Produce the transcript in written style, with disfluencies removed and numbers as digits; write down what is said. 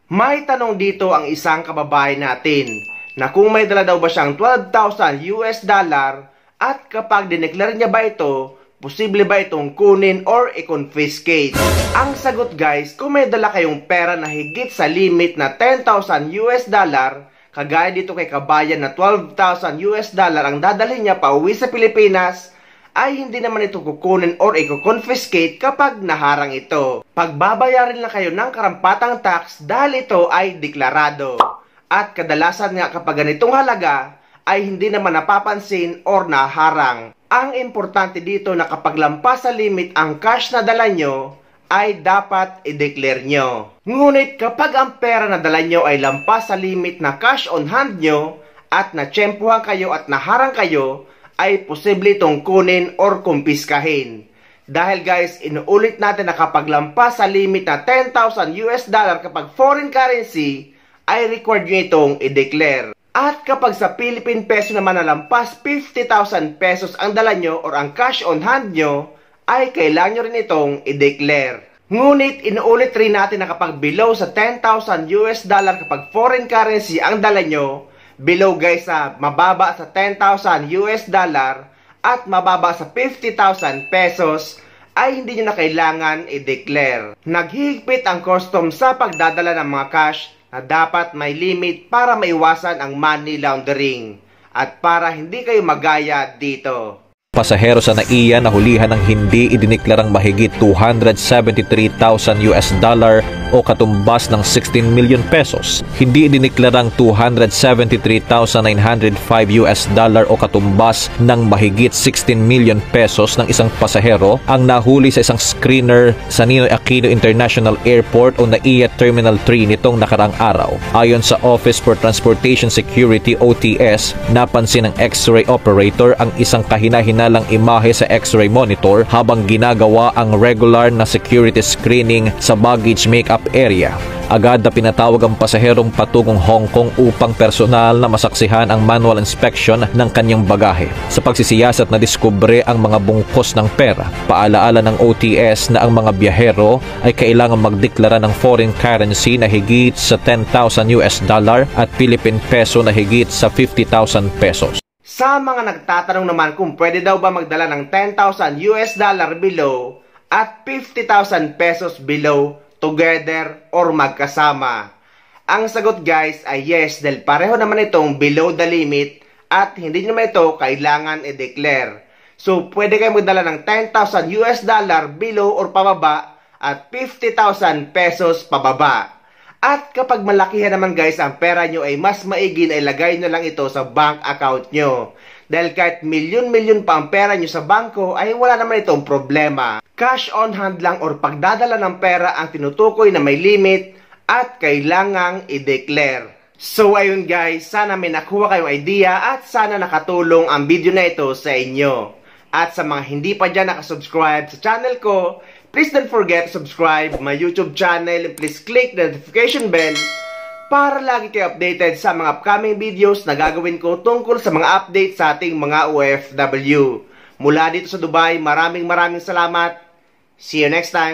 May tanong dito ang isang kababayan natin na kung may dala daw ba siyang 12,000 US dollar at kapag dineclare niya ba ito, posible ba itong kunin or i-confiscate? Ang sagot guys, kung may dala kayong pera na higit sa limit na 10,000 US dollar, kagaya dito kay kabayan na 12,000 US dollar ang dadalhin niya pa uwi sa Pilipinas, ay hindi naman ito kukunin or i-confiscate kapag naharang ito. Pagbabayarin lang kayo ng karampatang tax dahil ito ay deklarado. At kadalasan nga kapag ganitong halaga ay hindi naman napapansin or naharang. Ang importante dito na kapag lampas sa limit ang cash na dala nyo, ay dapat i-declare nyo. Ngunit kapag ang pera na dala nyo ay lampas sa limit na cash on hand nyo, at natsyempuhan kayo at naharang kayo, ay posible itong kunin or kumpiskahin. Dahil guys, inuulit natin na kapag lampas sa limit na 10,000 US dollar kapag foreign currency, ay required nyo itong i-declare. At kapag sa Philippine peso naman na lampas 50,000 pesos ang dala nyo or ang cash on hand nyo, ay kailangan nyo rin itong i-declare. Ngunit inuulit rin natin na kapag below sa 10,000 US dollar kapag foreign currency ang dala nyo, below guys sa mababa sa 10,000 US dollar at mababa sa 50,000 pesos, ay hindi nyo na kailangan i-declare. Naghihigpit ang custom sa pagdadala ng mga cash na dapat may limit para maiwasan ang money laundering at para hindi kayo magaya dito. Pasahero sa NAIA na hulihan ng hindi idineklarang mahigit 273,000 US dollar o katumbas ng 16 million pesos. Hindi idineklarang 273,905 US dollar o katumbas ng mahigit 16 million pesos ng isang pasahero ang nahuli sa isang screener sa Ninoy Aquino International Airport o NAIA Terminal 3 nitong nakarang araw. Ayon sa Office for Transportation Security OTS, napansin ng X-ray operator ang isang kahina-hinalang imahe sa X-ray monitor habang ginagawa ang regular na security screening sa baggage makeup area. Agad na pinatawag ang pasaherong patungong Hong Kong upang personal na masaksihan ang manual inspection ng kanyang bagahe. Sa pagsisiyasat na diskubre ang mga bungkos ng pera, paalaala ng OTS na ang mga biyahero ay kailangan magdeklara ng foreign currency na higit sa 10,000 US dollar at Philippine peso na higit sa 50,000 pesos. Sa mga nagtatanong naman kung pwede daw ba magdala ng 10,000 US dollar below at 50,000 pesos below together or magkasama, ang sagot guys ay yes dahil pareho naman itong below the limit at hindi naman ito kailangan i-declare. So pwede kayo magdala ng 10,000 US dollar below or pababa at 50,000 pesos pababa. At kapag malakihan naman guys ang pera nyo ay mas maigi na ilagay nyo lang ito sa bank account nyo. Dahil kahit milyon-milyon pa ang pera nyo sa bangko ay wala naman itong problema. Cash on hand lang or pagdadala ng pera ang tinutukoy na may limit at kailangang i-declare. So ayun guys, sana may nakuha kayong idea at sana nakatulong ang video na ito sa inyo. At sa mga hindi pa dyan nakasubscribe sa channel ko, please don't forget to subscribe my YouTube channel and please click the notification bell para lagi kayo updated sa mga upcoming videos na gagawin ko tungkol sa mga updates sa ating mga OFW. Mula dito sa Dubai, maraming salamat. See you next time.